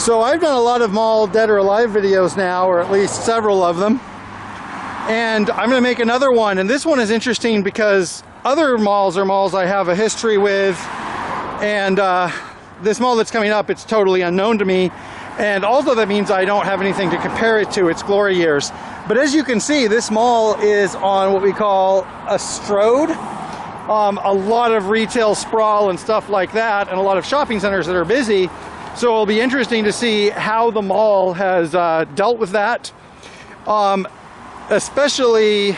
So I've done a lot of mall dead or alive videos now, or at least several of them. And I'm going to make another one. And this one is interesting because other malls are malls I have a history with. And this mall that's coming up, it's totally unknown to me. And also that means I don't have anything to compare it to its glory years. But as you can see, this mall is on what we call a strode. A lot of retail sprawl and stuff like that, and a lot of shopping centers that are busy. So it'll be interesting to see how the mall has dealt with that. Especially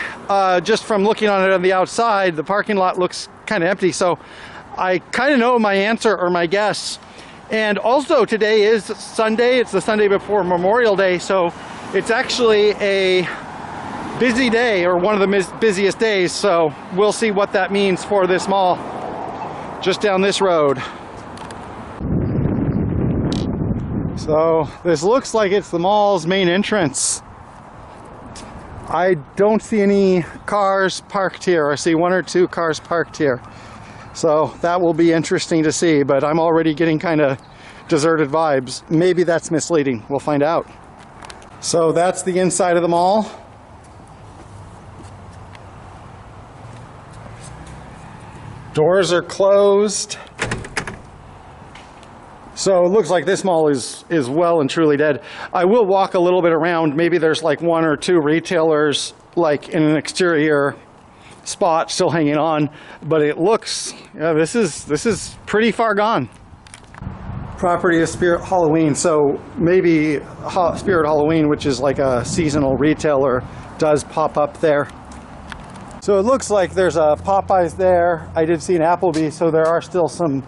just from looking on it on the outside, the parking lot looks kind of empty. So I kind of know my answer or my guess. And also today is Sunday. It's the Sunday before Memorial Day. So it's actually a busy day, or one of the busiest days. So we'll see what that means for this mall just down this road. So this looks like it's the mall's main entrance. I don't see any cars parked here. I see one or two cars parked here. So that will be interesting to see, but I'm already getting kind of deserted vibes. Maybe that's misleading. We'll find out. So that's the inside of the mall. Doors are closed. So it looks like this mall is well and truly dead. I will walk a little bit around. Maybe there's like one or two retailers like in an exterior spot still hanging on, but it looks, yeah, this is pretty far gone. Property of Spirit Halloween. So maybe Spirit Halloween, which is like a seasonal retailer, does pop up there. So it looks like there's a Popeyes there. I did see an Applebee's, so there are still some,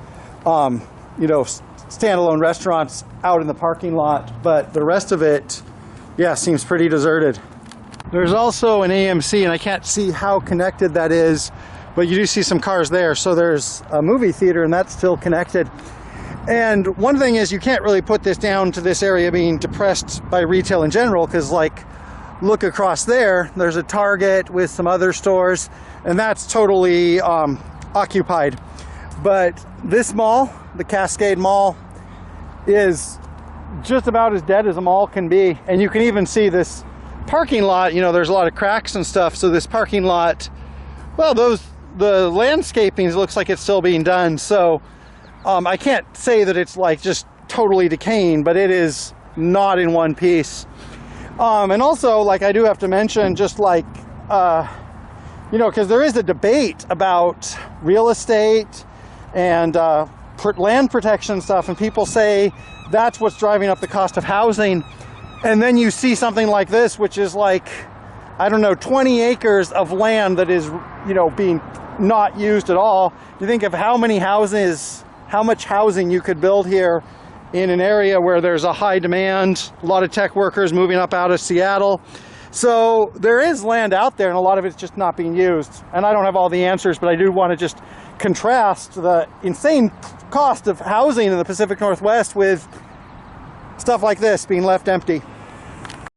you know, standalone restaurants out in the parking lot, but the rest of it, yeah, seems pretty deserted. There's also an AMC, and I can't see how connected that is, but you do see some cars there. So there's a movie theater, and that's still connected. And one thing is, you can't really put this down to this area being depressed by retail in general, because like, look across there, there's a Target with some other stores, and that's totally occupied. But this mall, the Cascade Mall, is just about as dead as a mall can be. And you can even see this parking lot, you know, there's a lot of cracks and stuff. So this parking lot, well, the landscaping looks like it's still being done. So I can't say that it's like just totally decaying, but it is not in one piece. And also, like, I do have to mention, just like, you know, because there is a debate about real estate and land protection stuff, and people say that's what's driving up the cost of housing. And then you see something like this, which is like, I don't know, 20 acres of land that is, you know, being not used at all. You think of how many houses, how much housing you could build here in an area where there's a high demand, a lot of tech workers moving up out of Seattle. So there is land out there, and a lot of it's just not being used. And I don't have all the answers, but I do want to just contrast the insane cost of housing in the Pacific Northwest with stuff like this being left empty.